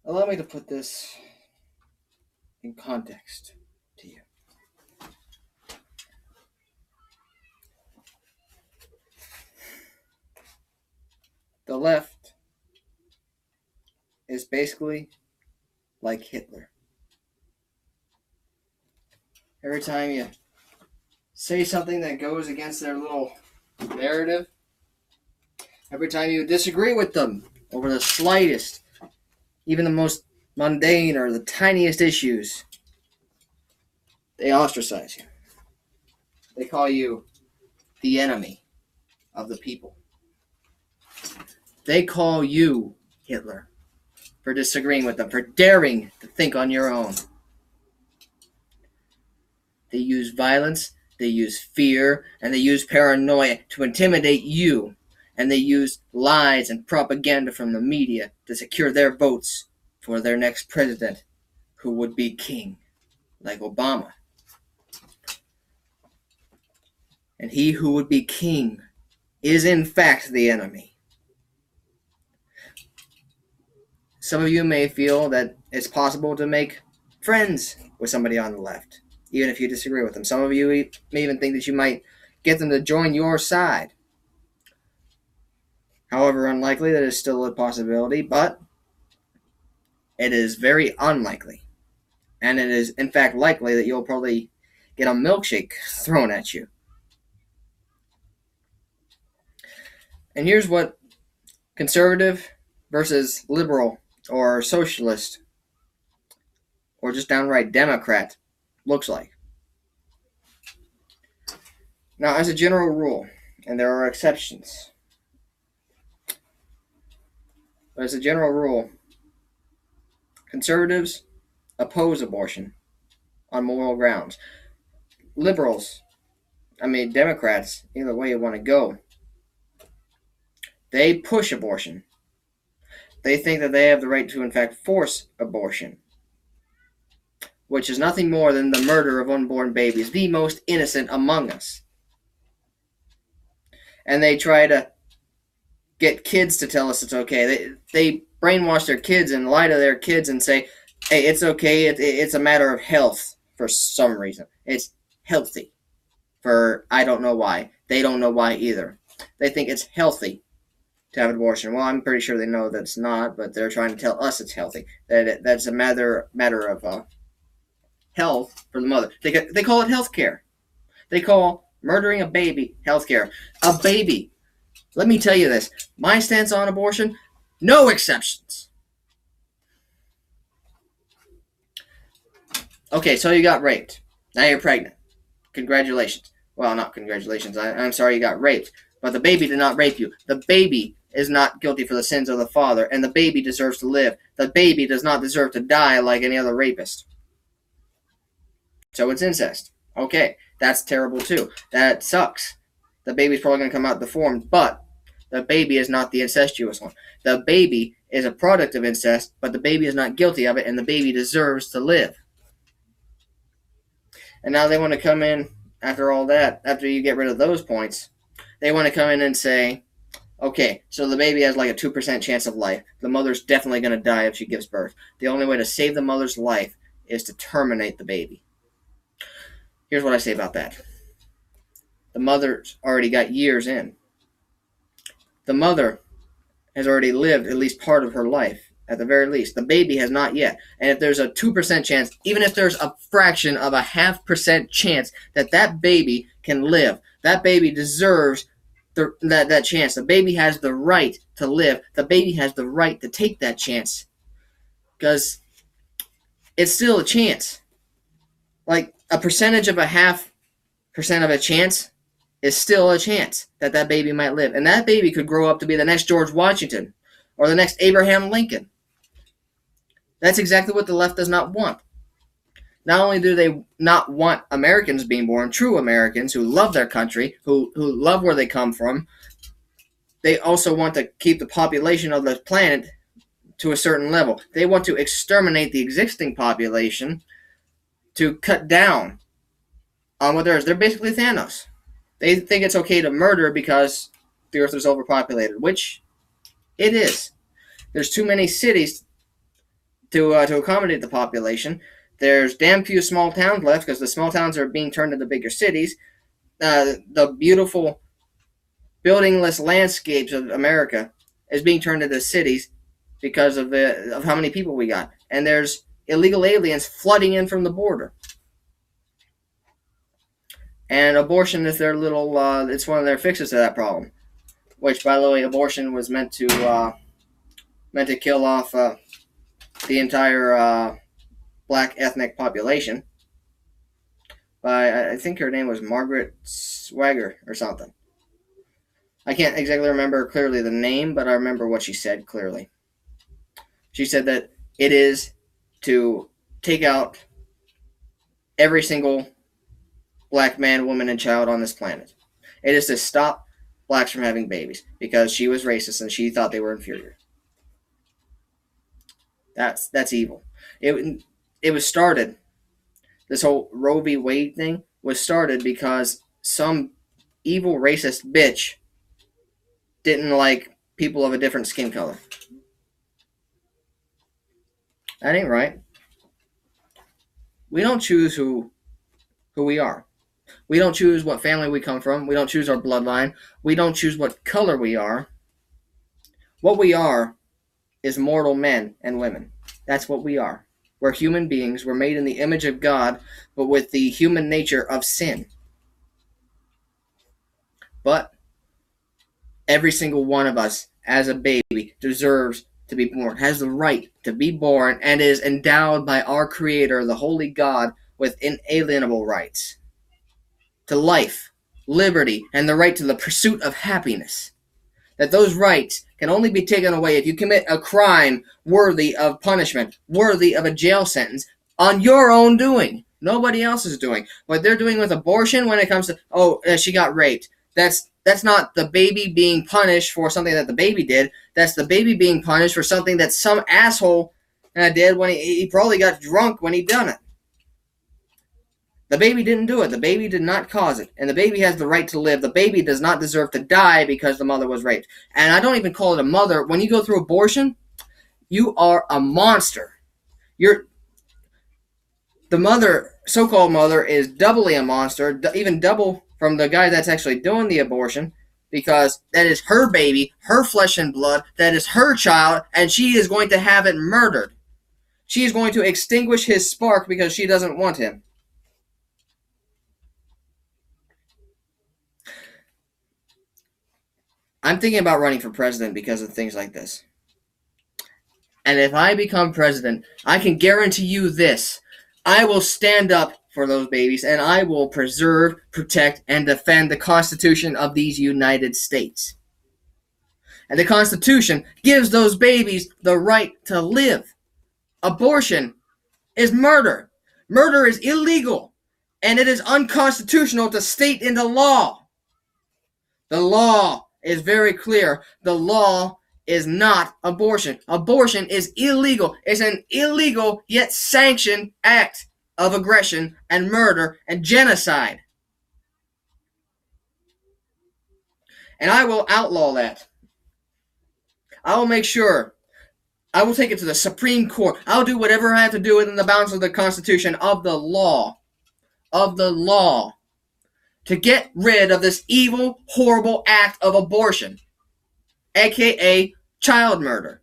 Allow me to put this in context to you. The left is basically like Hitler. Every time you say something that goes against their little narrative, every time you disagree with them over the slightest, even the most mundane or the tiniest issues, they ostracize you. They call you the enemy of the people. They call you Hitler for disagreeing with them, for daring to think on your own. They use violence, they use fear, and they use paranoia to intimidate you. And they use lies and propaganda from the media to secure their votes for their next president, who would be king, like Obama. And he who would be king is in fact the enemy. Some of you may feel that it's possible to make friends with somebody on the left, even if you disagree with them. Some of you may even think that you might get them to join your side. However unlikely, that is still a possibility, but it is very unlikely. And it is, in fact, likely that you'll probably get a milkshake thrown at you. And here's what conservative versus liberal or socialist or just downright Democrat looks like. Now, as a general rule, and there are exceptions, but as a general rule, conservatives oppose abortion on moral grounds. Democrats, either way you want to go, they push abortion. They think that they have the right to, in fact, force abortion, which is nothing more than the murder of unborn babies, the most innocent among us. And they try to get kids to tell us it's okay. They brainwash their kids and lie to their kids and say, hey, it's okay, it's a matter of health for some reason. It's healthy for I don't know why. They don't know why either. They think it's healthy to have an abortion. Well, I'm pretty sure they know that it's not, but they're trying to tell us it's healthy. That's a matter of health for the mother. They call it health care. They call murdering a baby health care. A baby. Let me tell you this. My stance on abortion, no exceptions. Okay, so you got raped. Now you're pregnant. Congratulations. Well, not congratulations. I'm sorry you got raped. But the baby did not rape you. The baby is not guilty for the sins of the father, and the baby deserves to live. The baby does not deserve to die like any other rapist. So it's incest. Okay, that's terrible too. That sucks. The baby's probably going to come out deformed, but the baby is not the incestuous one. The baby is a product of incest, but the baby is not guilty of it, and the baby deserves to live. And now they want to come in, after all that, after you get rid of those points, they want to come in and say, okay, so the baby has like a 2% chance of life. The mother's definitely going to die if she gives birth. The only way to save the mother's life is to terminate the baby. Here's what I say about that. The mother's already got years in. The mother has already lived at least part of her life, at the very least. The baby has not yet. And if there's a 2% chance, even if there's a fraction of a 0.5% chance that baby can live, that baby deserves that chance. The baby has the right to live. The baby has the right to take that chance. Because it's still a chance. Like a percentage of a 0.5% of a chance is still a chance that baby might live. And that baby could grow up to be the next George Washington or the next Abraham Lincoln. That's exactly what the left does not want. Not only do they not want Americans being born, true Americans who love their country, who love where they come from, they also want to keep the population of the planet to a certain level. They want to exterminate the existing population to cut down on what there is. They're basically Thanos. They think it's okay to murder because the earth is overpopulated, which it is. There's too many cities to accommodate the population. There's damn few small towns left because the small towns are being turned into bigger cities. The beautiful buildingless landscapes of America is being turned into cities because of how many people we got, and there's illegal aliens flooding in from the border. And abortion is their little. It's one of their fixes to that problem. Which, by the way, abortion was meant to kill off the entire black ethnic population. By I think her name was Margaret Swagger or something. I can't exactly remember clearly the name, but I remember what she said clearly. She said that it is to take out every single black man, woman, and child on this planet. It is to stop blacks from having babies because she was racist and she thought they were inferior. That's evil. It was started. This whole Roe v. Wade thing was started because some evil racist bitch didn't like people of a different skin color. That ain't right. We don't choose who we are. We don't choose what family we come from. We don't choose our bloodline. We don't choose what color we are. What we are is mortal men and women. That's what we are. We're human beings. We're made in the image of God, but with the human nature of sin. But every single one of us, as a baby, deserves to be born, has the right to be born, and is endowed by our Creator, the Holy God, with inalienable rights to life, liberty, and the right to the pursuit of happiness. That those rights can only be taken away if you commit a crime worthy of punishment, worthy of a jail sentence, on your own doing. Nobody else is doing. What they're doing with abortion when it comes to, she got raped. That's not the baby being punished for something that the baby did. That's the baby being punished for something that some asshole did when he probably got drunk when he done it. The baby didn't do it. The baby did not cause it. And the baby has the right to live. The baby does not deserve to die because the mother was raped. And I don't even call it a mother. When you go through abortion, you are a monster. The mother, so-called mother, is doubly a monster, even double from the guy that's actually doing the abortion, because that is her baby, her flesh and blood, that is her child, and she is going to have it murdered. She is going to extinguish his spark because she doesn't want him. I'm thinking about running for president because of things like this. And if I become president, I can guarantee you this. I will stand up for those babies, and I will preserve, protect, and defend the Constitution of these United States. And the Constitution gives those babies the right to live. Abortion is murder. Murder is illegal, and it is unconstitutional to state in the law. The law is very clear. The law is not abortion. Abortion is illegal. It's an illegal yet sanctioned act of aggression and murder and genocide. And I will outlaw that. I will make sure. I will take it to the Supreme Court. I'll do whatever I have to do within the bounds of the Constitution, of the law. To get rid of this evil, horrible act of abortion, aka child murder.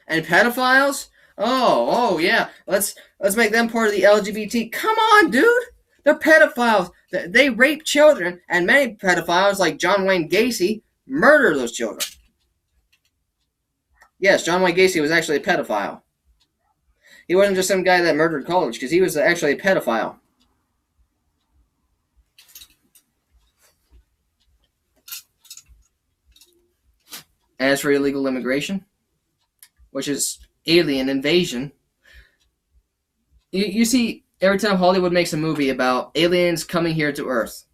And pedophiles? Oh yeah. Let's make them part of the LGBT. Come on, dude. They're pedophiles. They rape children, and many pedophiles, like John Wayne Gacy, murder those children. Yes, John Wayne Gacy was actually a pedophile. He wasn't just some guy that murdered college, because he was actually a pedophile. As for illegal immigration, which is alien invasion, you see, every time Hollywood makes a movie about aliens coming here to Earth,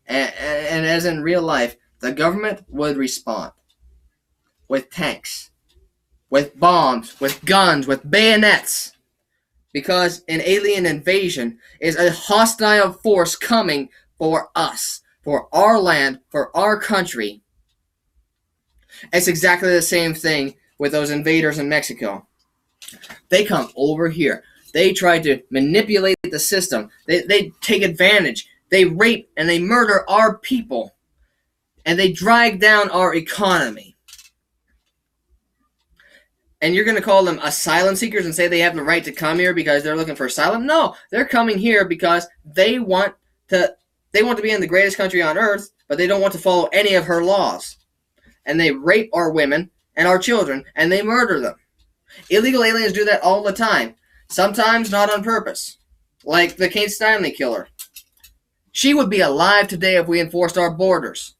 and as in real life, the government would respond with tanks, with bombs, with guns, with bayonets, because an alien invasion is a hostile force coming for us, for our land, for our country. It's exactly the same thing with those invaders in Mexico. They come over here. They try to manipulate the system. They take advantage. They rape and they murder our people. And they drag down our economy. And you're going to call them asylum seekers and say they have the right to come here because they're looking for asylum? No, they're coming here because they want to be in the greatest country on earth, but they don't want to follow any of her laws. And they rape our women and our children, and they murder them. Illegal aliens do that all the time. Sometimes not on purpose. Like the Kate Steinle killer. She would be alive today if we enforced our borders.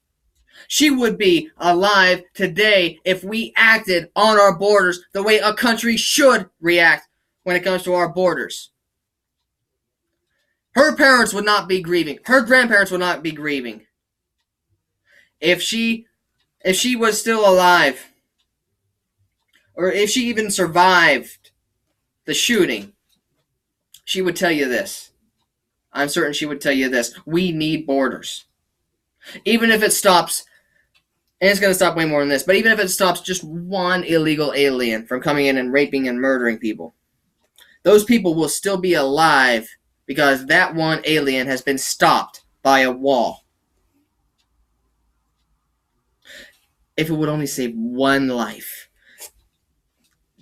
She would be alive today if we acted on our borders the way a country should react when it comes to our borders. Her parents would not be grieving. Her grandparents would not be grieving. If she was still alive, or if she even survived the shooting, she would tell you this. I'm certain she would tell you this. We need borders. Even if it stops, and it's going to stop way more than this, but even if it stops just one illegal alien from coming in and raping and murdering people, those people will still be alive because that one alien has been stopped by a wall. If it would only save one life.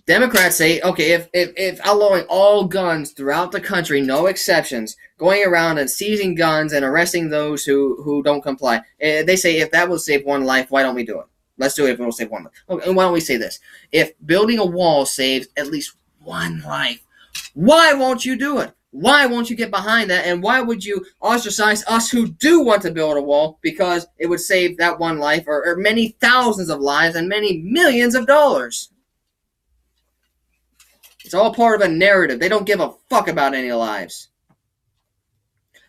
Democrats say, okay, if outlawing all guns throughout the country, no exceptions, going around and seizing guns and arresting those who don't comply, they say if that will save one life, why don't we do it? Let's do it if it will save one life. Okay, and why don't we say this? If building a wall saves at least one life, why won't you do it? Why won't you get behind that? And why would you ostracize us who do want to build a wall because it would save that one life or many thousands of lives and many millions of dollars? It's all part of a narrative. They don't give a fuck about any lives.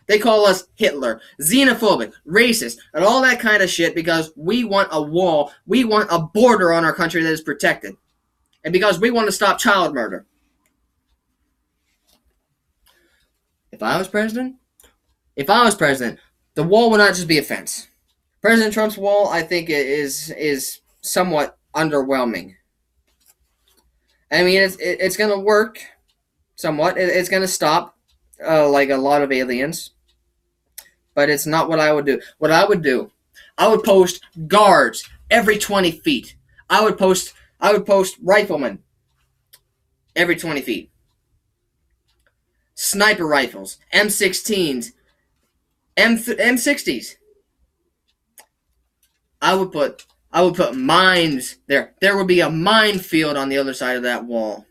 They call us Hitler, xenophobic, racist, and all that kind of shit because we want a wall. We want a border on our country that is protected. And because we want to stop child murder. If I was president, the wall would not just be a fence. President Trump's wall, I think, is somewhat underwhelming. I mean, it's going to work somewhat. It's going to stop like a lot of aliens. But it's not what I would do. What I would do, I would post guards every 20 feet. I would post riflemen every 20 feet. Sniper rifles, M16s, M60s. I would put mines there. There would be a minefield on the other side of that wall.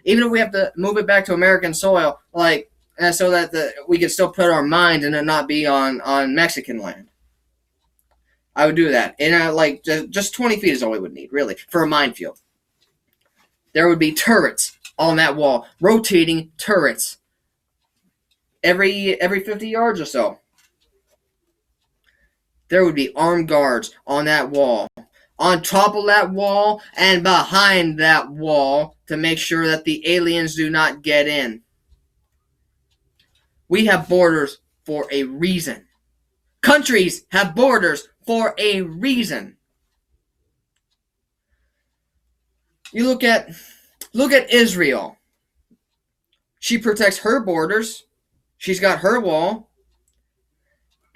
Even if we have to move it back to American soil, so that we could still put our mines and it not be on Mexican land. I would do that. And just 20 feet is all we would need, really, for a minefield. There would be turrets on that wall, rotating turrets. Every 50 yards or so. There would be armed guards on that wall. On top of that wall and behind that wall to make sure that the aliens do not get in. We have borders for a reason. Countries have borders for a reason. You look at Israel. She protects her borders. She's got her wall.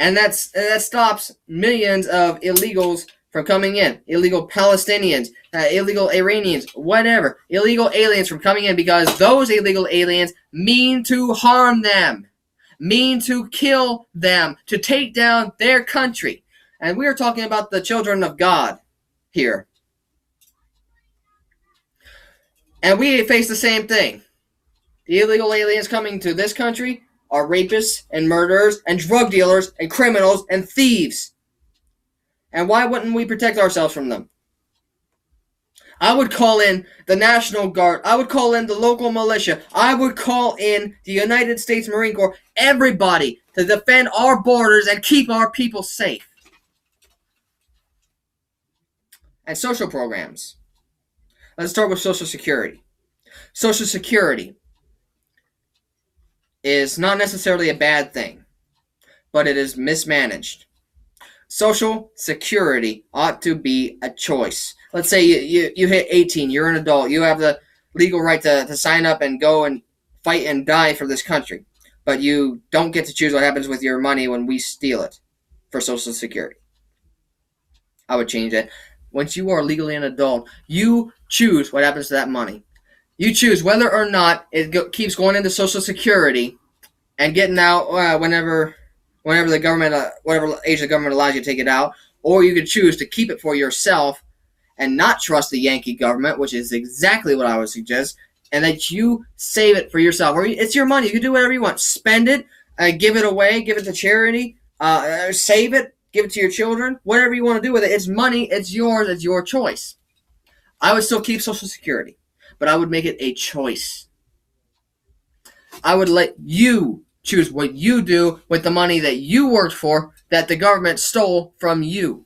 And that stops millions of illegals from coming in. Illegal Palestinians, illegal Iranians, whatever. Illegal aliens from coming in because those illegal aliens mean to harm them. Mean to kill them. To take down their country. And we are talking about the children of God here. And we face the same thing. The illegal aliens coming to this country are rapists and murderers and drug dealers and criminals and thieves. And why wouldn't we protect ourselves from them? I would call in the National Guard. I would call in the local militia. I would call in the United States Marine Corps. Everybody to defend our borders and keep our people safe. And social programs. Let's start with Social Security. Social Security is not necessarily a bad thing, but it is mismanaged. Social Security ought to be a choice. Let's say you hit 18, you're an adult, you have the legal right to sign up and go and fight and die for this country. But you don't get to choose what happens with your money when we steal it for Social Security. I would change it. Once you are legally an adult, you choose what happens to that money. You choose whether or not it keeps going into Social Security and getting out whenever the government, whatever age the government allows you to take it out, or you could choose to keep it for yourself and not trust the Yankee government, which is exactly what I would suggest, and that you save it for yourself. Or it's your money. You can do whatever you want. Spend it, give it away, give it to charity, save it, give it to your children, whatever you want to do with it. It's money. It's yours. It's your choice. I would still keep Social Security, but I would make it a choice. I would let you choose what you do with the money that you worked for that the government stole from you.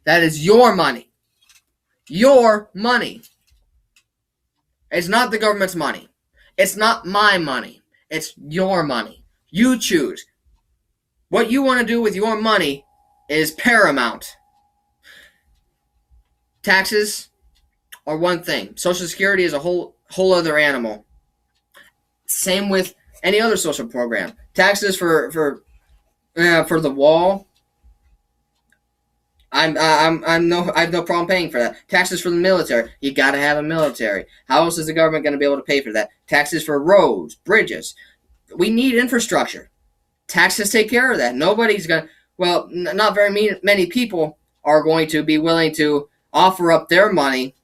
That is your money. Your money. It's not the government's money. It's not my money. It's your money. You choose. What you want to do with your money is paramount. Taxes are one thing. Social Security is a whole other animal. Same with any other social program. Taxes for the wall. I have no problem paying for that. Taxes for the military. You got to have a military. How else is the government going to be able to pay for that? Taxes for roads, bridges. We need infrastructure. Taxes take care of that. Nobody's going to, well, not very many people are going to be willing to offer up their money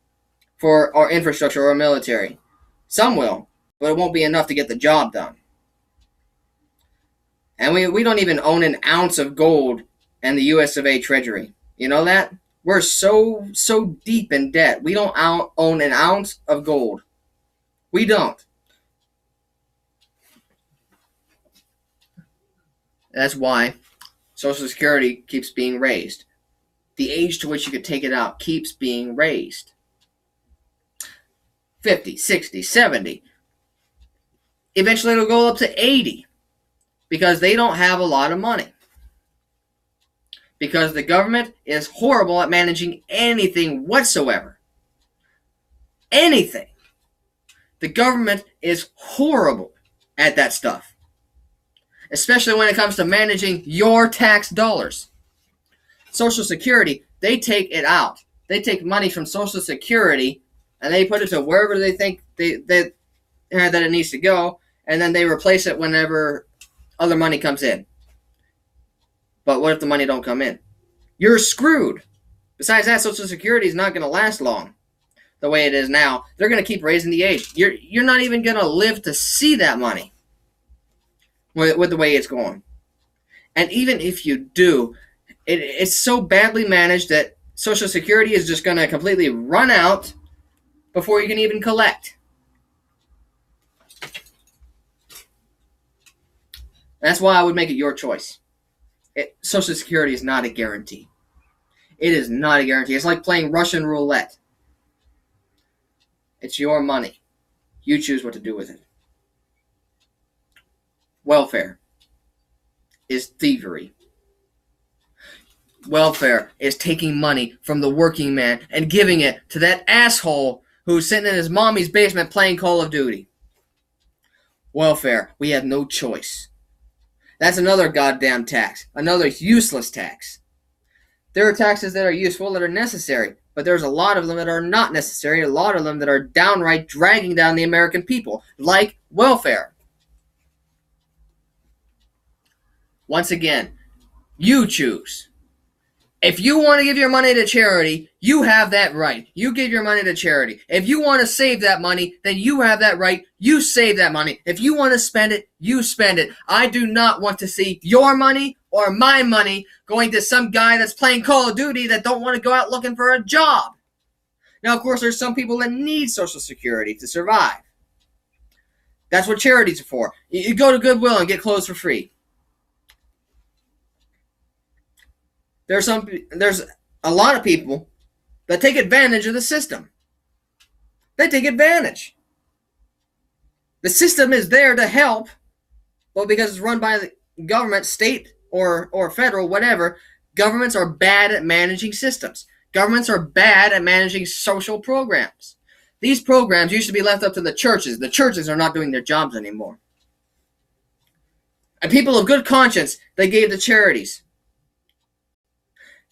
for our infrastructure or military. Some will, but it won't be enough to get the job done. And we don't even own an ounce of gold in the US of A Treasury. You know that? We're so deep in debt. We don't own an ounce of gold. We don't. That's why Social Security keeps being raised. The age to which you could take it out keeps being raised. 50, 60, 70. Eventually it'll go up to 80 because they don't have a lot of money. Because the government is horrible at managing anything whatsoever. Anything. The government is horrible at that stuff. Especially when it comes to managing your tax dollars. Social Security, they take it out. They take money from Social Security and they put it to wherever they think that it needs to go, and then they replace it whenever other money comes in. But what if the money don't come in? You're screwed. Besides that, Social Security is not going to last long the way it is now. They're going to keep raising the age. You're not even going to live to see that money with the way it's going. And even if you do, it's so badly managed that Social Security is just going to completely run out before you can even collect. That's why I would make it your choice. Social Security is not a guarantee. It is not a guarantee. It's like playing Russian roulette. It's your money. You choose what to do with it. Welfare is thievery. Welfare is taking money from the working man and giving it to that asshole who's sitting in his mommy's basement playing Call of Duty. Welfare, we have no choice. That's another goddamn tax. Another useless tax. There are taxes that are useful, that are necessary, but there's a lot of them that are not necessary, a lot of them that are downright dragging down the American people, like welfare. Once again, you choose. If you want to give your money to charity, you have that right. You give your money to charity. If you want to save that money, then you have that right. You save that money. If you want to spend it, you spend it. I do not want to see your money or my money going to some guy that's playing Call of Duty that don't want to go out looking for a job. Now, of course, there's some people that need Social Security to survive. That's what charities are for. You go to Goodwill and get clothes for free. There's a lot of people that take advantage of the system. They take advantage. The system is there to help, but because it's run by the government, state or federal, whatever, governments are bad at managing systems. Governments are bad at managing social programs. These programs used to be left up to the churches. The churches are not doing their jobs anymore. And people of good conscience, they gave to charities.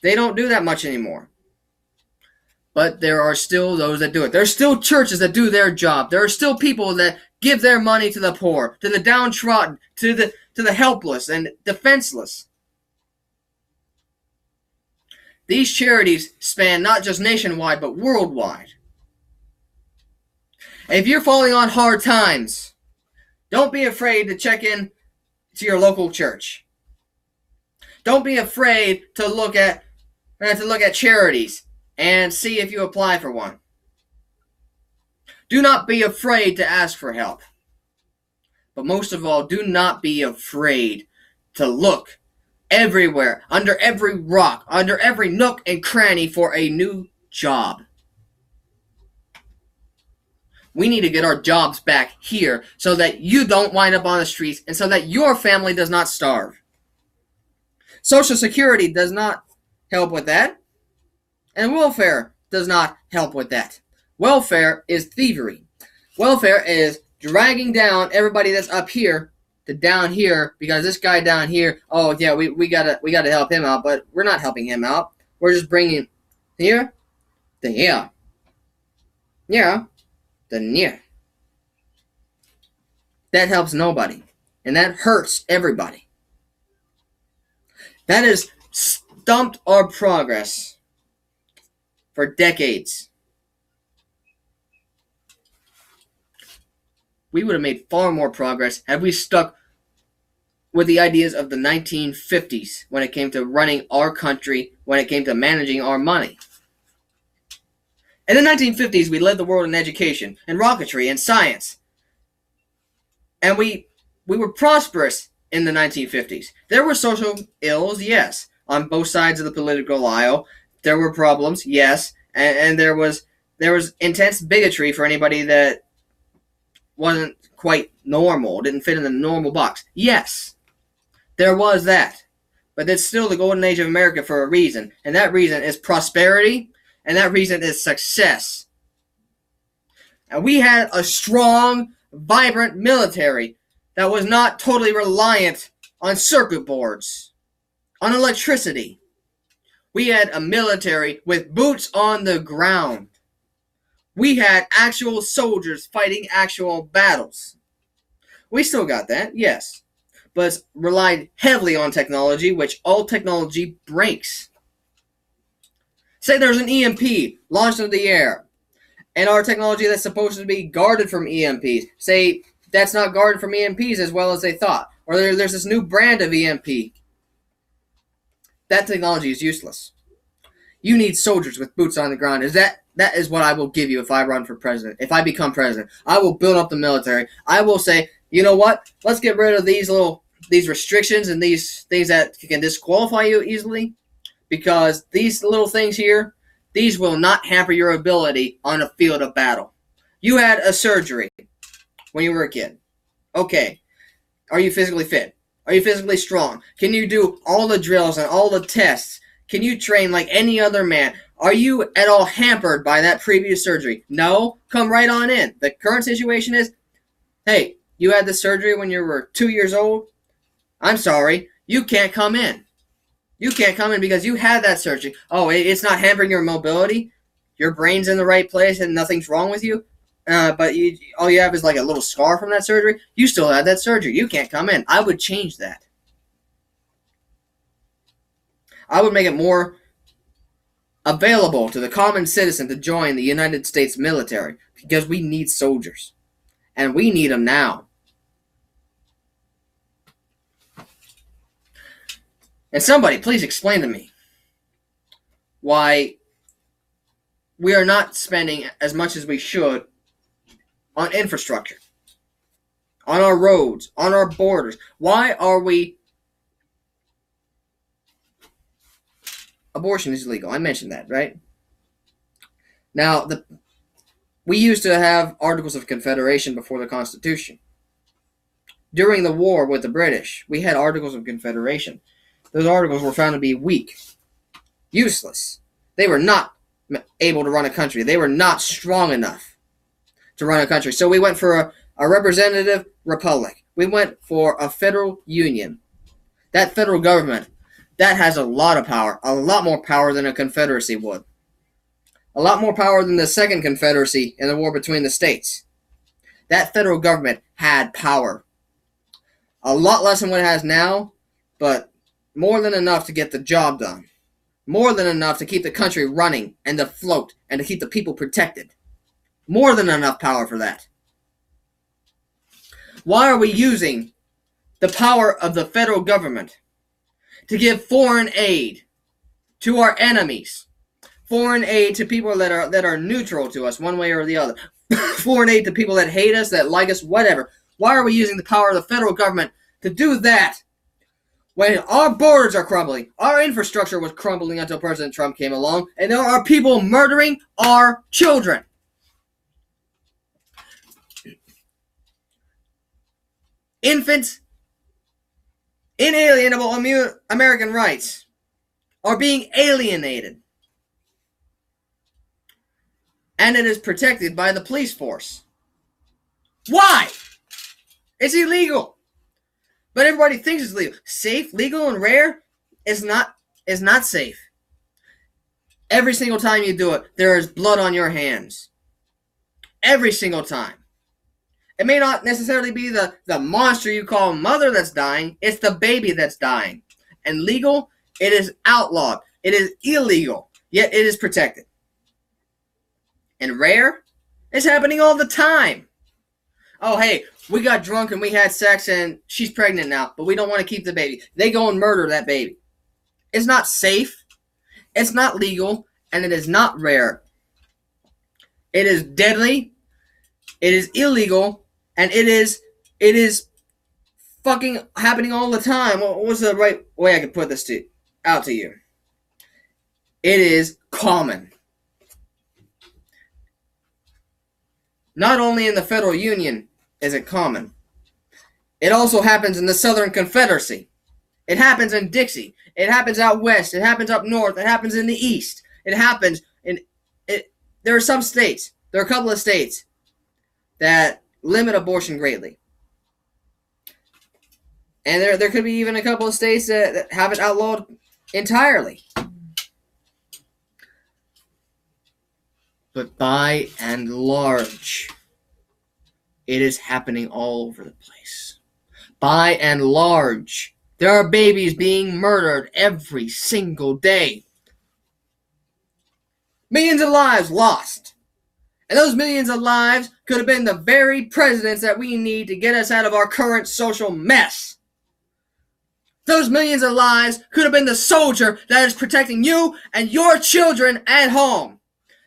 They don't do that much anymore. But there are still those that do it. There are still churches that do their job. There are still people that give their money to the poor, to the downtrodden, to the helpless and defenseless. These charities span not just nationwide, but worldwide. If you're falling on hard times, don't be afraid to check in to your local church. Don't be afraid to look at charities and see if you apply for one. Do not be afraid to ask for help. But most of all, do not be afraid to look everywhere, under every rock, under every nook and cranny for a new job. We need to get our jobs back here so that you don't wind up on the streets and so that your family does not starve. Social Security does not help with that. And welfare does not help with that. Welfare is thievery. Welfare is dragging down everybody that's up here to down here because this guy down here, oh yeah, we gotta help him out, but we're not helping him out. We're just bringing here to here. Yeah, to near. That helps nobody, and that hurts everybody. That has stumped our progress for decades. We would have made far more progress had we stuck with the ideas of the 1950s when it came to running our country, when it came to managing our money. In the 1950s, we led the world in education, in rocketry, and science. And we were prosperous in the 1950s. There were social ills, yes, on both sides of the political aisle. There were problems, yes, and there was intense bigotry for anybody that wasn't quite normal, didn't fit in the normal box. Yes, there was that. But it's still the golden age of America for a reason, and that reason is prosperity, and that reason is success. And we had a strong, vibrant military that was not totally reliant on circuit boards, on electricity. We had a military with boots on the ground. We had actual soldiers fighting actual battles. We still got that, yes, but it's relied heavily on technology, which all technology breaks. Say there's an EMP launched into the air, and our technology that's supposed to be guarded from EMPs, say that's not guarded from EMPs as well as they thought, or there's this new brand of EMP. That technology is useless. You need soldiers with boots on the ground. That is what I will give you if I run for president. If I become president, I will build up the military. I will say, you know what? Let's get rid of these restrictions and these things that can disqualify you easily, because these little things here, these will not hamper your ability on a field of battle. You had a surgery when you were a kid. Okay. Are you physically fit? Are you physically strong? Can you do all the drills and all the tests? Can you train like any other man? Are you at all hampered by that previous surgery? No? Come right on in. The current situation is, hey, you had the surgery when you were 2 years old? I'm sorry. You can't come in. You can't come in because you had that surgery. Oh, it's not hampering your mobility? Your brain's in the right place and nothing's wrong with you? But all you have is like a little scar from that surgery? You still had that surgery. You can't come in. I would change that. I would make it more available to the common citizen to join the United States military, because we need soldiers. And we need them now. And somebody, please explain to me why we are not spending as much as we should on infrastructure, on our roads, on our borders. Why are we... Abortion is illegal. I mentioned that, right? Now, we used to have Articles of Confederation before the Constitution. During the war with the British, we had Articles of Confederation. Those articles were found to be weak, useless. They were not able to run a country. They were not strong enough. to run a country. So we went for a representative republic. We went for a federal union. That federal government, that has a lot of power, a lot more power than a confederacy would. A lot more power than the second confederacy in the war between the states. That federal government had power. A lot less than what it has now, but more than enough to get the job done. More than enough to keep the country running and afloat and to keep the people protected. More than enough power for that. Why are we using the power of the federal government to give foreign aid to our enemies? Foreign aid to people that are neutral to us one way or the other. Foreign aid to people that hate us, that like us, whatever. Why are we using the power of the federal government to do that when our borders are crumbling? Our infrastructure was crumbling until President Trump came along, and there are people murdering our children. Infants, inalienable American rights are being alienated. And it is protected by the police force. Why? It's illegal. But everybody thinks it's legal. Safe, legal, and rare is not safe. Every single time you do it, there is blood on your hands. Every single time. It may not necessarily be the monster you call mother that's dying. It's the baby that's dying. And legal, it is outlawed. It is illegal. Yet it is protected. And rare, it's happening all the time. Oh, hey, we got drunk and we had sex and she's pregnant now, but we don't want to keep the baby. They go and murder that baby. It's not safe. It's not legal. And it is not rare. It is deadly. It is illegal. And it is fucking happening all the time. What's the right way I could put this out to you? It is common. Not only in the Federal Union is it common, it also happens in the Southern Confederacy. It happens in Dixie. It happens out west. It happens up north. It happens in the east. It happens in it. There are some states. There are a couple of states that limit abortion greatly, and there could be even a couple of states that have it outlawed entirely. But by and large, it is happening all over the place. By and large, there are babies being murdered every single day. Millions of lives lost. And those millions of lives could have been the very presidents that we need to get us out of our current social mess. Those millions of lives could have been the soldier that is protecting you and your children at home,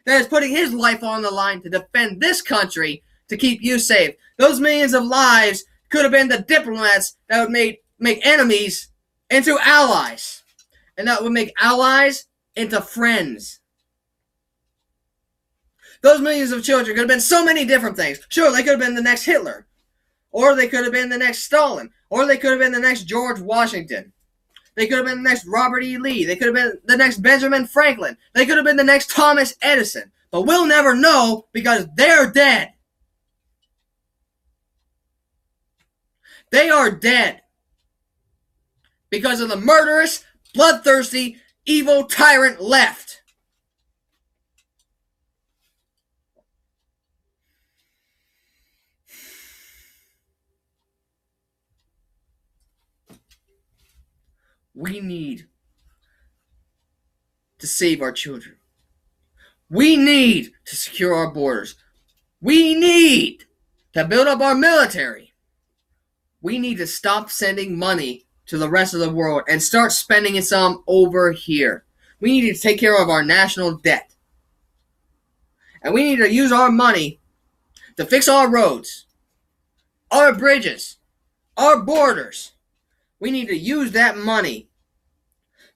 that is putting his life on the line to defend this country, to keep you safe. Those millions of lives could have been the diplomats that would make enemies into allies, and that would make allies into friends. Those millions of children could have been so many different things. Sure, they could have been the next Hitler, or they could have been the next Stalin, or they could have been the next George Washington. They could have been the next Robert E. Lee. They could have been the next Benjamin Franklin. They could have been the next Thomas Edison. But we'll never know because they're dead. They are dead because of the murderous, bloodthirsty, evil tyrant left. We need to save our children. We need to secure our borders. We need to build up our military. We need to stop sending money to the rest of the world and start spending some over here. We need to take care of our national debt. And we need to use our money to fix our roads, our bridges, our borders. We need to use that money.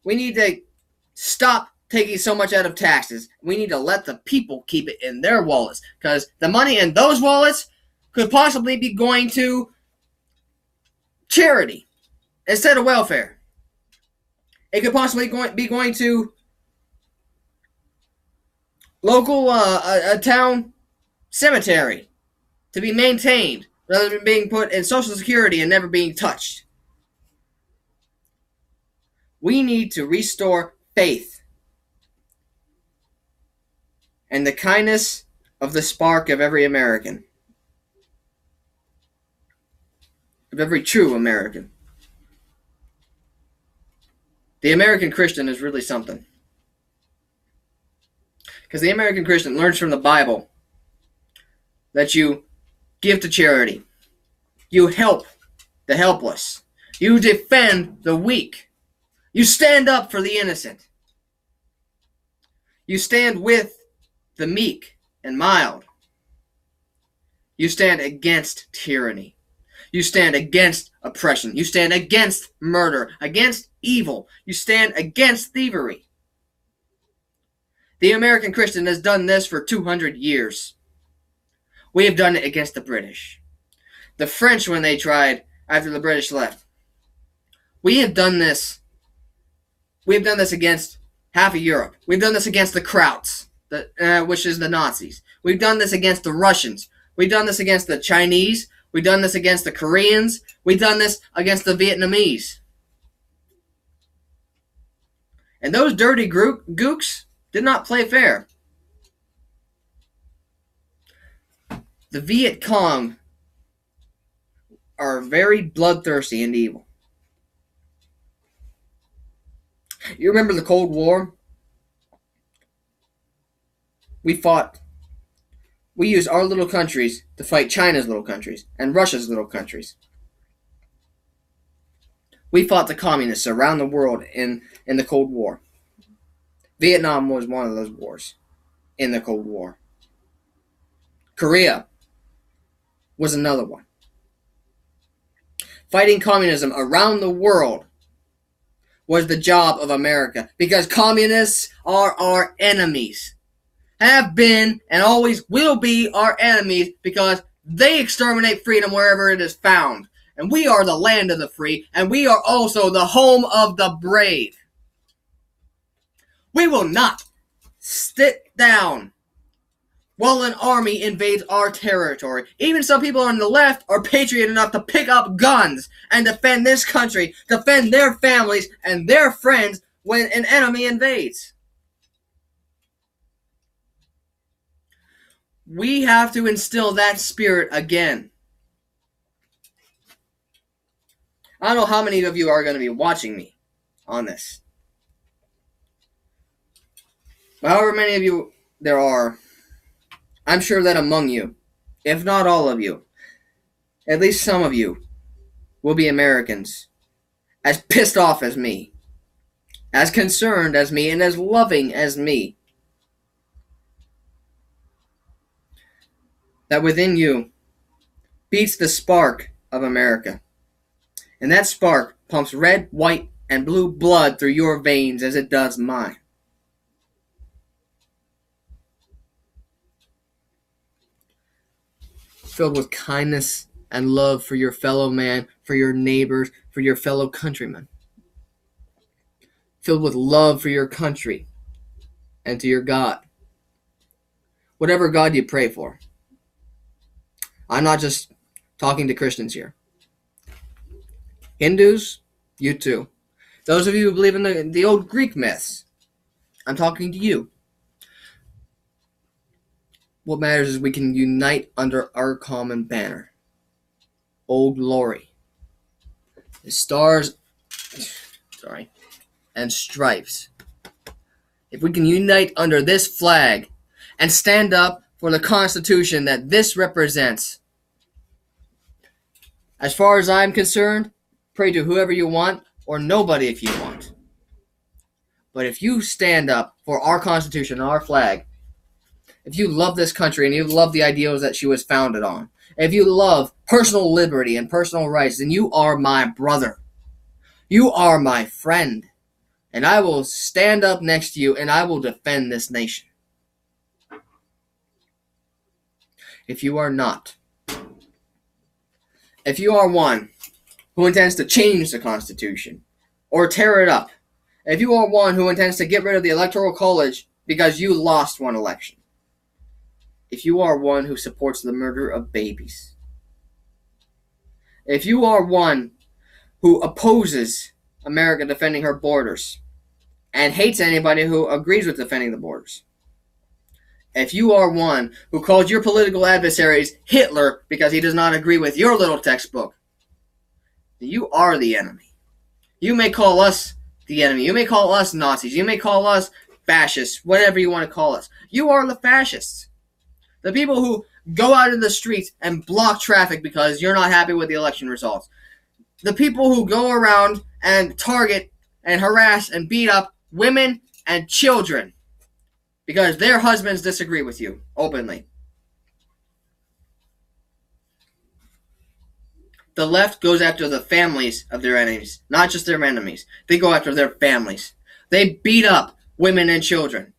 We need to stop taking so much out of taxes. We need to let the people keep it in their wallets, because the money in those wallets could possibly be going to charity instead of welfare. It could possibly be going to local a town cemetery to be maintained rather than being put in Social Security and never being touched. We need to restore faith and the kindness of the spark of every American, of every true American. The American Christian is really something. Because the American Christian learns from the Bible that you give to charity, you help the helpless, you defend the weak, you stand up for the innocent, you stand with the meek and mild, you stand against tyranny, you stand against oppression, you stand against murder, against evil, you stand against thievery. The American Christian has done this for 200 years. We have done it against the British. The French, when they tried after the British left. We have done this against half of Europe. We've done this against the Krauts, which is the Nazis. We've done this against the Russians. We've done this against the Chinese. We've done this against the Koreans. We've done this against the Vietnamese. And those dirty gooks did not play fair. The Viet Cong are very bloodthirsty and evil. You remember the Cold War? We used our little countries to fight China's little countries and Russia's little countries. We fought the communists around the world in the Cold War. Vietnam was one of those wars in the Cold War. Korea was another one. Fighting communism around the world was the job of America because communists are our enemies. Have been and always will be our enemies because they exterminate freedom wherever it is found. And we are the land of the free, and we are also the home of the brave. We will not sit down while an army invades our territory. Even some people on the left are patriot enough to pick up guns and defend this country, defend their families and their friends when an enemy invades. We have to instill that spirit again. I don't know how many of you are going to be watching me on this. But however many of you there are, I'm sure that among you, if not all of you, at least some of you, will be Americans, as pissed off as me, as concerned as me, and as loving as me. That within you beats the spark of America. And that spark pumps red, white, and blue blood through your veins as it does mine. Filled with kindness and love for your fellow man, for your neighbors, for your fellow countrymen. Filled with love for your country and to your God. Whatever God you pray for. I'm not just talking to Christians here. Hindus, you too. Those of you who believe in the old Greek myths, I'm talking to you. What matters is we can unite under our common banner. Old Glory. The stars, and stripes. If we can unite under this flag and stand up for the Constitution that this represents, as far as I'm concerned, pray to whoever you want or nobody if you want. But if you stand up for our Constitution and our flag, if you love this country and you love the ideals that she was founded on, if you love personal liberty and personal rights, then you are my brother. You are my friend. And I will stand up next to you and I will defend this nation. If you are not, if you are one who intends to change the Constitution or tear it up, if you are one who intends to get rid of the Electoral College because you lost one election, if you are one who supports the murder of babies, if you are one who opposes America defending her borders and hates anybody who agrees with defending the borders, if you are one who calls your political adversaries Hitler because he does not agree with your little textbook, you are the enemy. You may call us the enemy. You may call us Nazis. You may call us fascists, whatever you want to call us. You are the fascists. The people who go out in the streets and block traffic because you're not happy with the election results. The people who go around and target and harass and beat up women and children because their husbands disagree with you openly. The left goes after the families of their enemies, not just their enemies. They go after their families. They beat up women and children.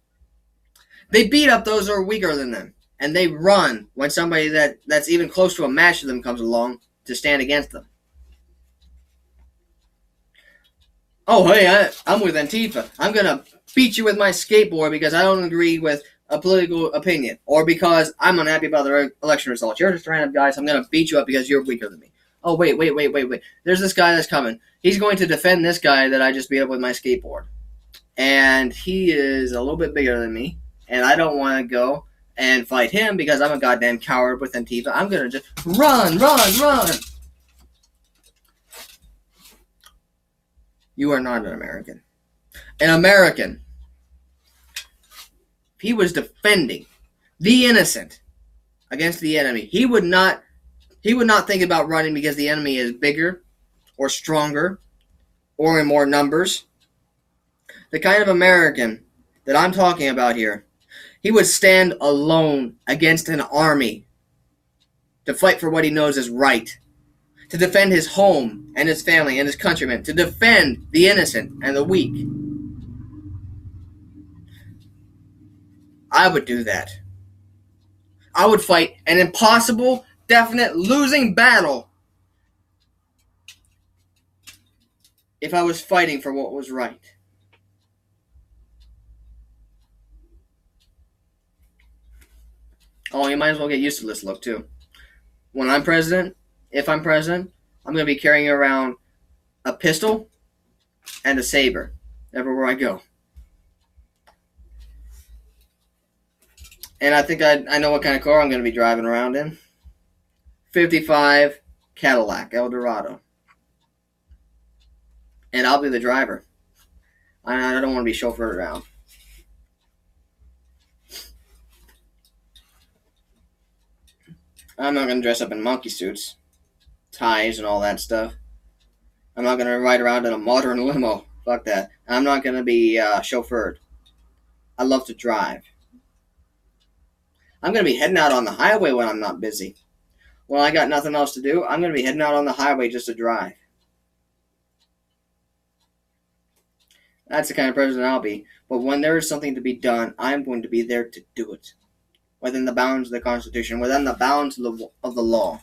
They beat up those who are weaker than them. And they run when somebody that's even close to a match to them comes along to stand against them. Oh, hey, I'm with Antifa. I'm going to beat you with my skateboard because I don't agree with a political opinion. Or because I'm unhappy about the election results. You're just random guys. I'm going to beat you up because you're weaker than me. Oh, wait. There's this guy that's coming. He's going to defend this guy that I just beat up with my skateboard. And he is a little bit bigger than me. And I don't want to go and fight him because I'm a goddamn coward with Antifa. I'm going to just run. You are not an American. An American, if he was defending the innocent against the enemy, he would not think about running because the enemy is bigger or stronger or in more numbers. The kind of American that I'm talking about here, he would stand alone against an army to fight for what he knows is right, to defend his home and his family and his countrymen, to defend the innocent and the weak. I would do that. I would fight an impossible, definite, losing battle if I was fighting for what was right. Oh, you might as well get used to this look, too. When I'm president, if I'm president, I'm going to be carrying around a pistol and a saber everywhere I go. And I think I know what kind of car I'm going to be driving around in. 55 Cadillac Eldorado. And I'll be the driver. I don't want to be chauffeured around. I'm not going to dress up in monkey suits, ties, and all that stuff. I'm not going to ride around in a modern limo. Fuck that. I'm not going to be chauffeured. I love to drive. I'm going to be heading out on the highway when I'm not busy. When I got nothing else to do, I'm going to be heading out on the highway just to drive. That's the kind of president I'll be. But when there is something to be done, I'm going to be there to do it. Within the bounds of the Constitution, within the bounds of the law.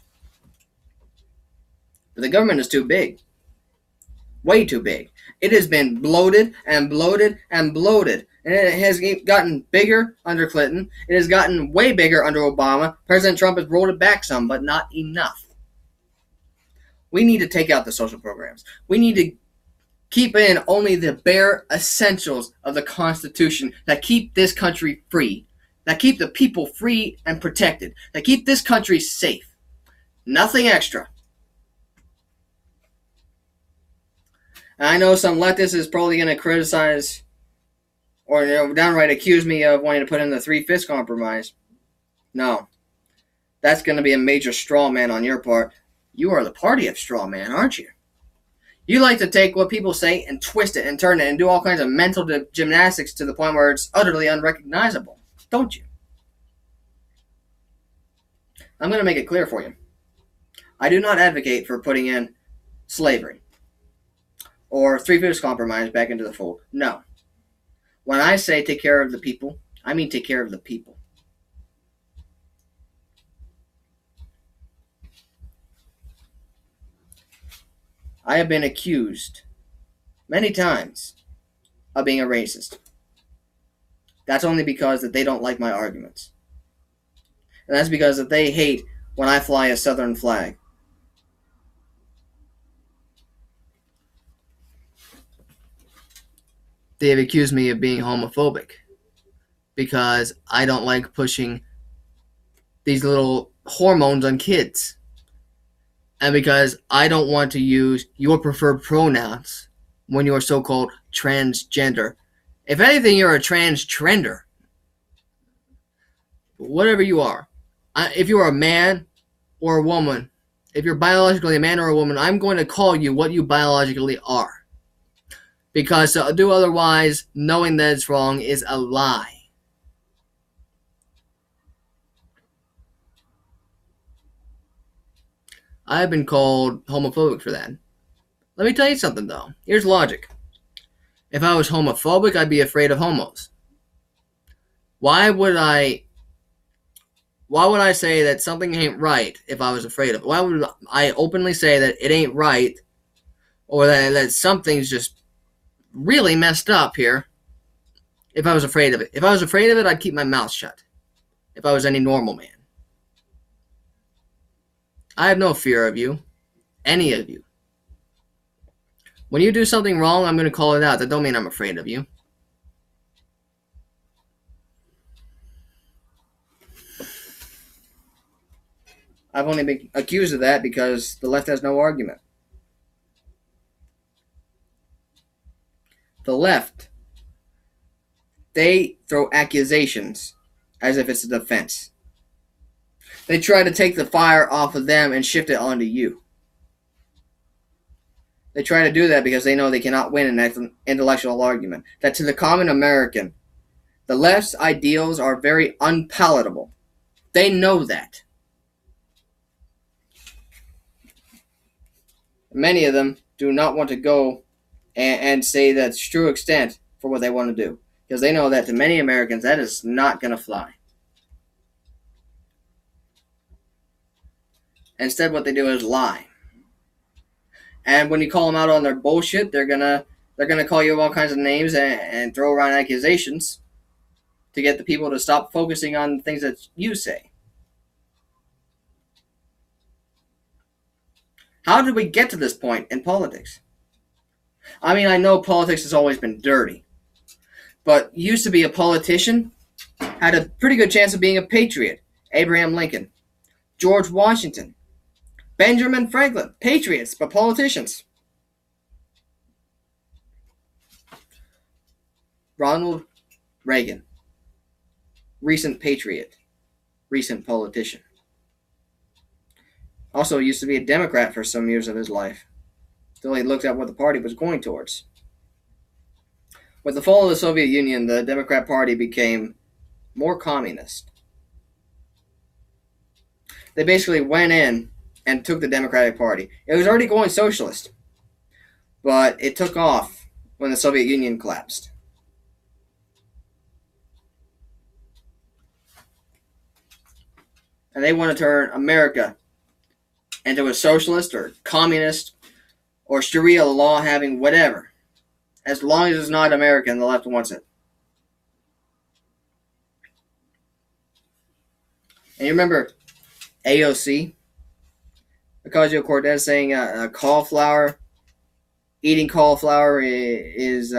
But the government is too big. Way too big. It has been bloated and bloated and bloated. And it has gotten bigger under Clinton. It has gotten way bigger under Obama. President Trump has rolled it back some, but not enough. We need to take out the social programs. We need to keep in only the bare essentials of the Constitution that keep this country free. That keep the people free and protected. That keep this country safe. Nothing extra. And I know some leftists is probably going to criticize or downright accuse me of wanting to put in the 3/5 compromise. No. That's going to be a major straw man on your part. You are the party of straw man, aren't you? You like to take what people say and twist it and turn it and do all kinds of mental gymnastics to the point where it's utterly unrecognizable. Don't you? I'm going to make it clear for you. I do not advocate for putting in slavery or 3/5 compromise back into the fold. No. When I say take care of the people, I mean take care of the people. I have been accused many times of being a racist. That's only because that they don't like my arguments. And that's because that they hate when I fly a Southern flag. They have accused me of being homophobic because I don't like pushing these little hormones on kids. And because I don't want to use your preferred pronouns when you're so-called transgender. If anything, you're a transtrender. Whatever you are. If you're a man or a woman, if you're biologically a man or a woman, I'm going to call you what you biologically are. Because to do otherwise, knowing that it's wrong, is a lie. I've been called homophobic for that. Let me tell you something, though. Here's logic. If I was homophobic, I'd be afraid of homos. Why would I say that something ain't right if I was afraid of it? Why would I openly say that it ain't right or that something's just really messed up here if I was afraid of it? If I was afraid of it, I'd keep my mouth shut. If I was any normal man. I have no fear of you. Any of you. When you do something wrong, I'm going to call it out. That don't mean I'm afraid of you. I've only been accused of that because the left has no argument. The left, they throw accusations as if it's a defense. They try to take the fire off of them and shift it onto you. They try to do that because they know they cannot win an intellectual argument. That to the common American, the left's ideals are very unpalatable. They know that. Many of them do not want to go and say that's true extent for what they want to do. Because they know that to many Americans, that is not going to fly. Instead, what they do is lie. And when you call them out on their bullshit, they're gonna call you all kinds of names and throw around accusations to get the people to stop focusing on things that you say. How did we get to this point in politics? I mean, I know politics has always been dirty, but used to be a politician had a pretty good chance of being a patriot. Abraham Lincoln, George Washington, Benjamin Franklin, patriots, but politicians. Ronald Reagan, recent patriot, recent politician. Also used to be a Democrat for some years of his life, until he looked at what the party was going towards. With the fall of the Soviet Union, the Democrat Party became more communist. They basically went in and took the Democratic Party. It was already going socialist, but it took off when the Soviet Union collapsed. And they want to turn America into a socialist or communist or Sharia law having whatever. As long as it's not American, the left wants it. And you remember AOC? Ocasio-Cortez saying eating cauliflower is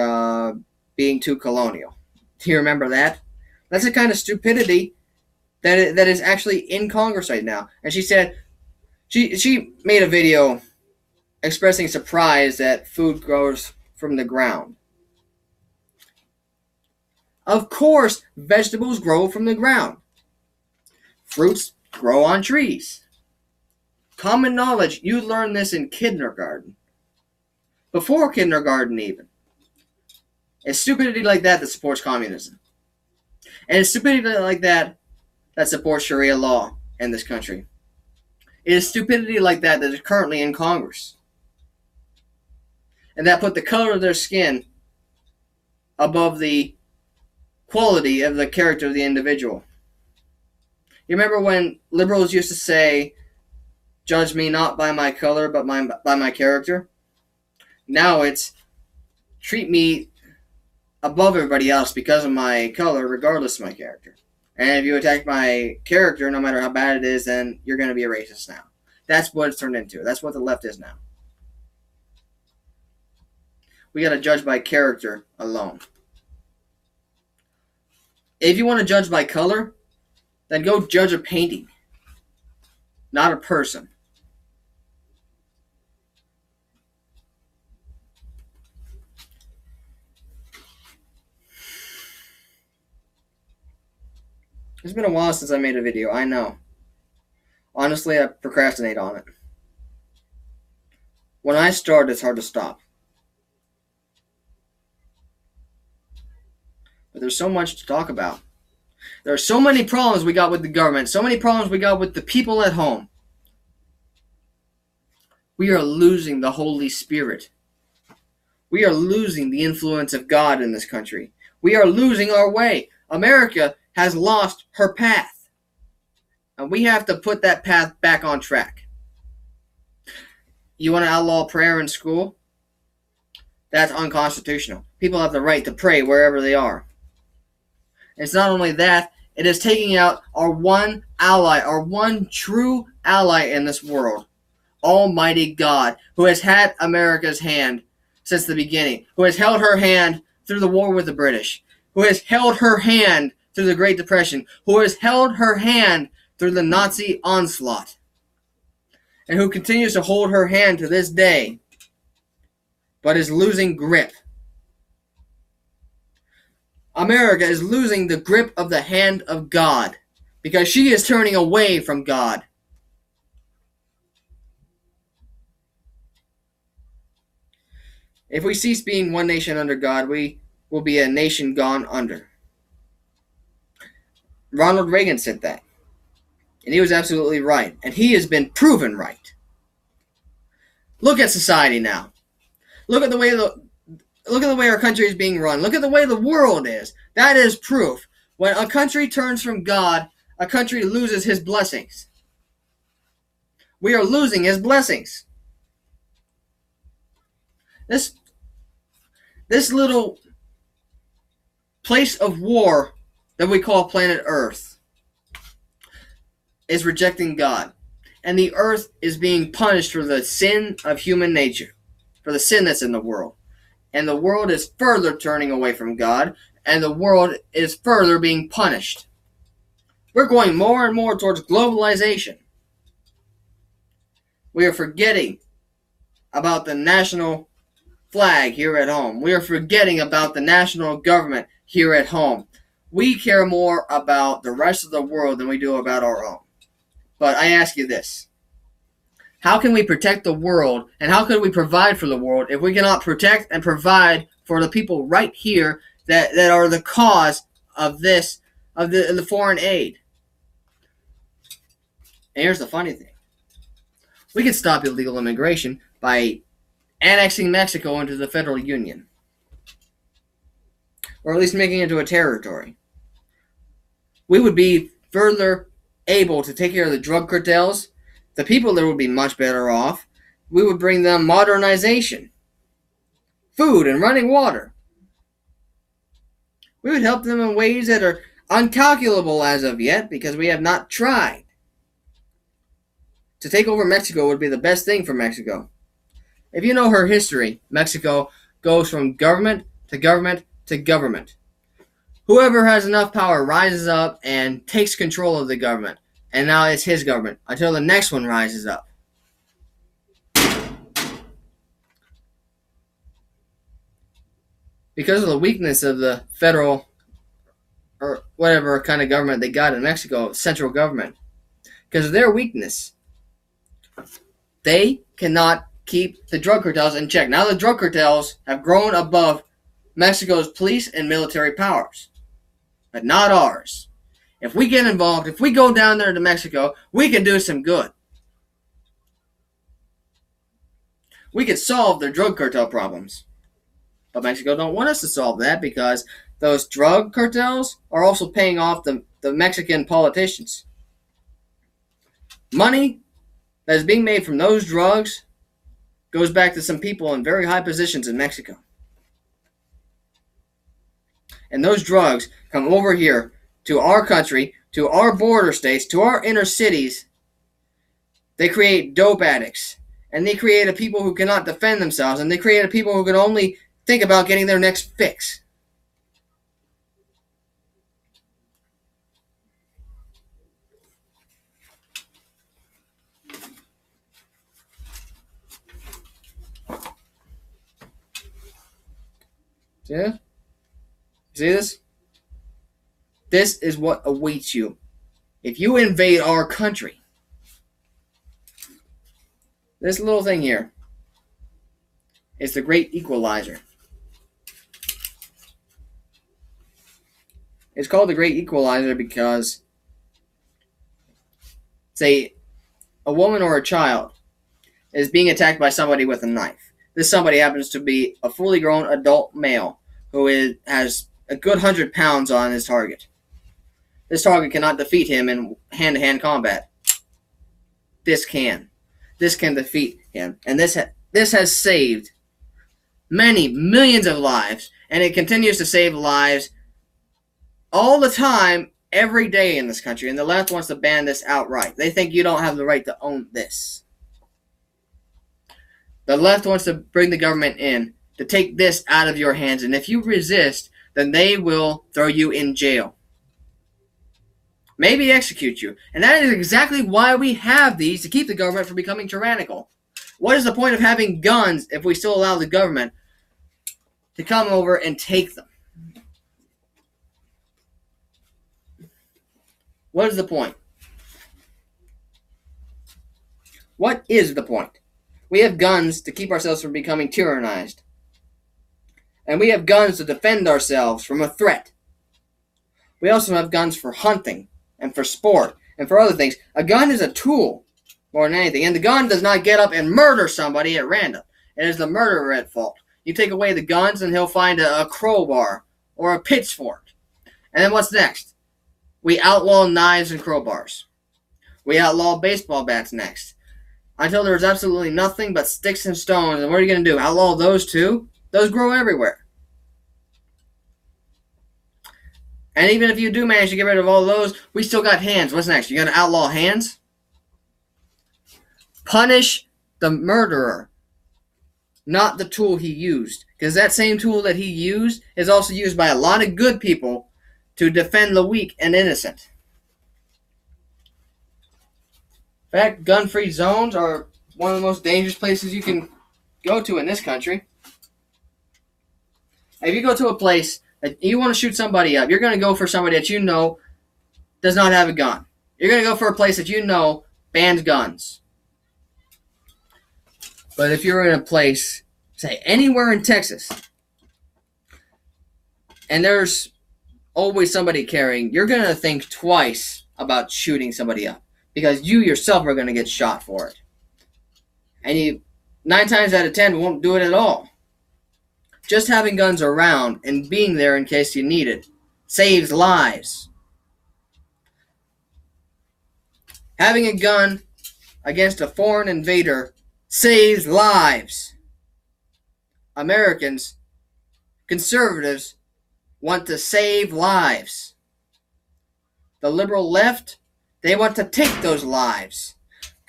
being too colonial. Do you remember that? That's the kind of stupidity that is actually in Congress right now. And she said, she made a video expressing surprise that food grows from the ground. Of course, vegetables grow from the ground. Fruits grow on trees. Common knowledge, you learn this in kindergarten. Before kindergarten even. It's stupidity like that that supports communism. And it's stupidity like that that supports Sharia law in this country. It is stupidity like that that is currently in Congress. And that put the color of their skin above the quality of the character of the individual. You remember when liberals used to say, judge me not by my color, but by my character? Now it's, treat me above everybody else because of my color, regardless of my character. And if you attack my character, no matter how bad it is, then you're going to be a racist now. That's what it's turned into. That's what the left is now. We got to judge by character alone. If you want to judge by color, then go judge a painting, not a person. It's been a while since I made a video, I know. Honestly, I procrastinate on it. When I start, it's hard to stop. But there's so much to talk about. There are so many problems we got with the government, so many problems we got with the people at home. We are losing the Holy Spirit. We are losing the influence of God in this country. We are losing our way. America has lost her path. And we have to put that path back on track. You want to outlaw prayer in school? That's unconstitutional. People have the right to pray wherever they are. It's not only that, it is taking out our one ally, our one true ally in this world, Almighty God, who has had America's hand since the beginning, who has held her hand through the war with the British, who has held her hand through the Great Depression, who has held her hand through the Nazi onslaught, and who continues to hold her hand to this day, but is losing grip. America is losing the grip of the hand of God because she is turning away from God. If we cease being one nation under God, we will be a nation gone under. Ronald Reagan said that. And he was absolutely right. And he has been proven right. Look at society now. Look at the way our country is being run. Look at the way the world is. That is proof. When a country turns from God, a country loses his blessings. We are losing his blessings. This little place of war that we call planet Earth is rejecting God. And the earth is being punished for the sin of human nature, for the sin that's in the world. And the world is further turning away from God, and the world is further being punished. We're going more and more towards globalization. We are forgetting about the national flag here at home. We are forgetting about the national government here at home. We care more about the rest of the world than we do about our own. But I ask you this. How can we protect the world, and how can we provide for the world if we cannot protect and provide for the people right here that are the cause of this, of the foreign aid? And here's the funny thing. We can stop illegal immigration by annexing Mexico into the federal union. Or at least making it into a territory. We would be further able to take care of the drug cartels. The people there would be much better off. We would bring them modernization, food, and running water. We would help them in ways that are uncalculable as of yet because we have not tried. To take over Mexico would be the best thing for Mexico. If you know her history, Mexico goes from government to government to government. Whoever has enough power rises up and takes control of the government. And now it's his government until the next one rises up. Because of the weakness of the federal or whatever kind of government they got in Mexico, central government, because of their weakness, they cannot keep the drug cartels in check. Now the drug cartels have grown above Mexico's police and military powers, but not ours. If we get involved, if we go down there to Mexico, we can do some good. We could solve their drug cartel problems. But Mexico don't want us to solve that because those drug cartels are also paying off the Mexican politicians. Money that is being made from those drugs goes back to some people in very high positions in Mexico. And those drugs come over here to our country, to our border states, to our inner cities. They create dope addicts, and they create a people who cannot defend themselves, and they create a people who can only think about getting their next fix. See this? See this? This is what awaits you if you invade our country. This little thing here is the great equalizer. It's called the great equalizer because, say, a woman or a child is being attacked by somebody with a knife. This somebody happens to be a fully grown adult male who has a good 100 pounds on his target. This target cannot defeat him in hand-to-hand combat. This can. This can defeat him. And this has saved many millions of lives, and it continues to save lives all the time, every day in this country. And the left wants to ban this outright. They think you don't have the right to own this. The left wants to bring the government in to take this out of your hands. And if you resist, then they will throw you in jail. Maybe execute you. And that is exactly why we have these, to keep the government from becoming tyrannical. What is the point of having guns if we still allow the government to come over and take them? What is the point? What is the point? We have guns to keep ourselves from becoming tyrannized. And we have guns to defend ourselves from a threat. We also have guns for hunting and for sport and for other things. A gun is a tool more than anything. And the gun does not get up and murder somebody at random. It is the murderer at fault. You take away the guns and he'll find a crowbar or a pitchfork. And then what's next? We outlaw knives and crowbars. We outlaw baseball bats next. Until there's absolutely nothing but sticks and stones. And what are you going to do? Outlaw those too? Those grow everywhere. And even if you do manage to get rid of all those, we still got hands. What's next? You're going to outlaw hands? Punish the murderer, not the tool he used. Because that same tool that he used is also used by a lot of good people to defend the weak and innocent. In fact, gun-free zones are one of the most dangerous places you can go to in this country. If you go to a place that you want to shoot somebody up, you're going to go for somebody that you know does not have a gun. You're going to go for a place that you know bans guns. But if you're in a place, say anywhere in Texas, and there's always somebody carrying, you're going to think twice about shooting somebody up. Because you yourself are going to get shot for it. And you, 9 times out of 10, won't do it at all. Just having guns around and being there in case you need it saves lives. Having a gun against a foreign invader saves lives. Americans, conservatives, want to save lives. The liberal left, they want to take those lives.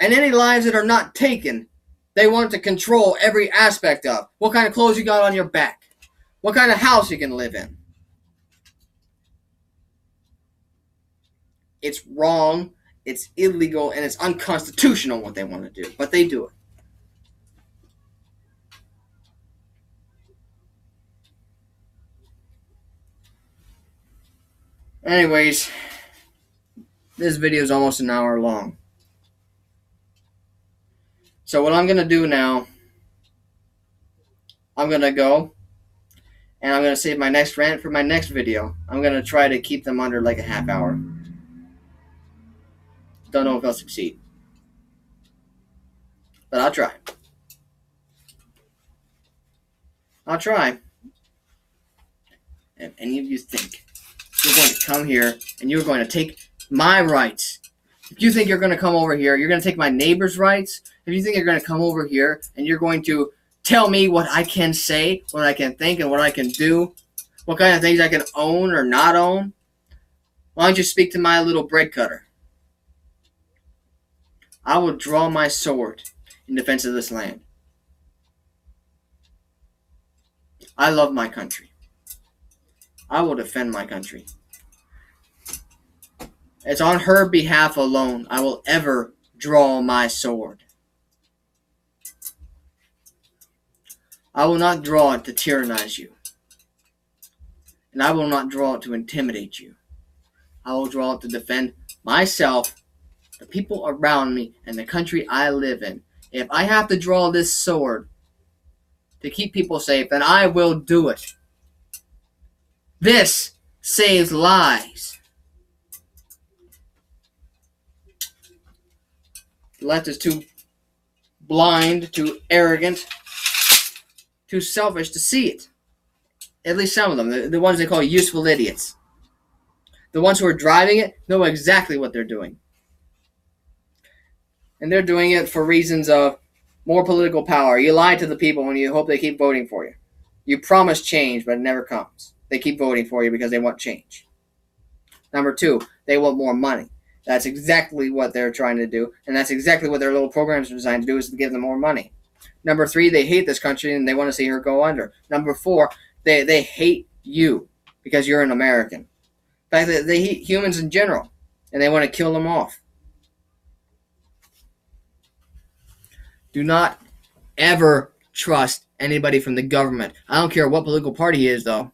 And any lives that are not taken, they want to control every aspect of. What kind of clothes you got on your back. What kind of house you can live in. It's wrong, it's illegal, and it's unconstitutional what they want to do. But they do it. Anyways, this video is almost an hour long. So what I'm going to do now, I'm going to go and I'm going to save my next rant for my next video. I'm going to try to keep them under like a half hour. Don't know if I'll succeed. But I'll try. I'll try. If any of you think you're going to come here and you're going to take my rights, if you think you're going to come over here, you're going to take my neighbor's rights, if you think you're going to come over here and you're going to tell me what I can say, what I can think, and what I can do, what kind of things I can own or not own, Why don't you speak to my little bread cutter? I will draw my sword in defense of this land. I love my country. I will defend my country. It's on her behalf alone I will ever draw my sword. I will not draw it to tyrannize you. And I will not draw it to intimidate you. I will draw it to defend myself, the people around me, and the country I live in. If I have to draw this sword to keep people safe, then I will do it. This saves lives. The left is too blind, too arrogant, too selfish to see it. At least some of them, the ones they call useful idiots. The ones who are driving it know exactly what they're doing. And they're doing it for reasons of more political power. You lie to the people when you hope they keep voting for you. You promise change, but it never comes. They keep voting for you because they want change. Number two, they want more money. That's exactly what they're trying to do, and that's exactly what their little programs are designed to do, is to give them more money. Number three, they hate this country and they want to see her go under. Number four, they hate you because you're an American. In fact, they hate humans in general, and they want to kill them off. Do not ever trust anybody from the government. I don't care what political party he is, though.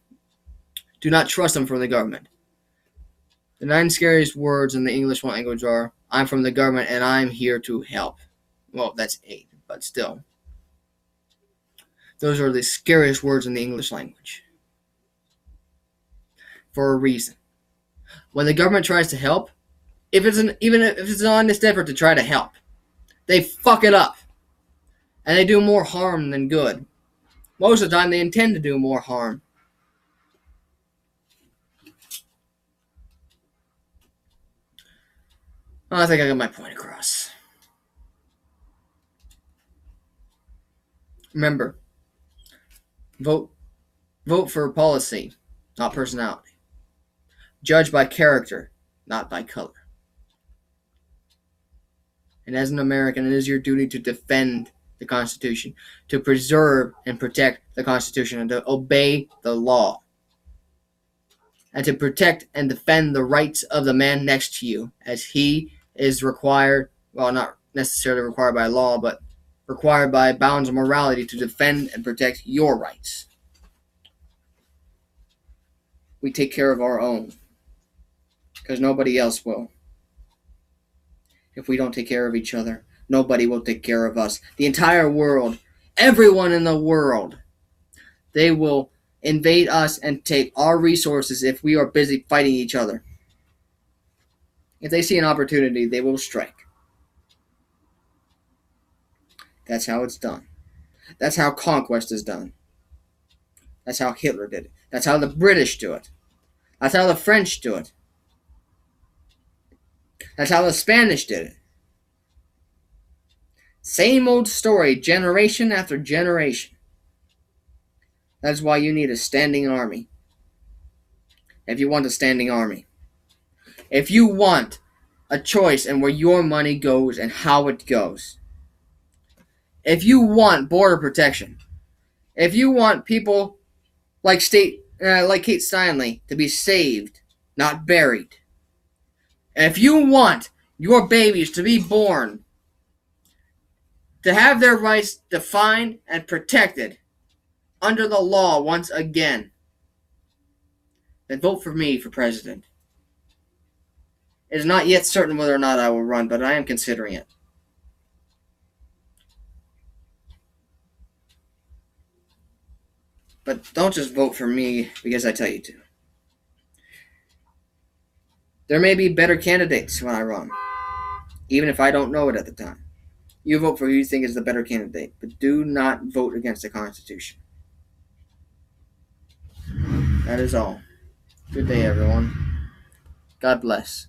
Do not trust them from the government. The 9 scariest words in the English language are, I'm from the government and I'm here to help. Well, that's 8, but still. Those are the scariest words in the English language. For a reason. When the government tries to help, even if it's an honest effort to try to help, they fuck it up. And they do more harm than good. Most of the time, they intend to do more harm. I think I got my point across. Remember, vote for policy, not personality. Judge by character, not by color. And as an American, it is your duty to defend the Constitution, to preserve and protect the Constitution, and to obey the law, and to protect and defend the rights of the man next to you, as he is required, well, not necessarily required by law, but required by bounds of morality to defend and protect your rights. We take care of our own, because nobody else will. If we don't take care of each other, nobody will take care of us. The entire world, everyone in the world, they will invade us and take our resources if we are busy fighting each other. If they see an opportunity, they will strike. That's how it's done. That's how conquest is done. That's how Hitler did it. That's how the British do it. That's how the French do it. That's how the Spanish did it. Same old story, generation after generation. That's why you need a standing army. If you want a standing army. If you want a choice in where your money goes and how it goes. If you want border protection. If you want people like Kate Steinle to be saved, not buried. If you want your babies to be born, to have their rights defined and protected under the law once again, then vote for me for president. It is not yet certain whether or not I will run, but I am considering it. But don't just vote for me because I tell you to. There may be better candidates when I run, even if I don't know it at the time. You vote for who you think is the better candidate, but do not vote against the Constitution. That is all. Good day, everyone. God bless.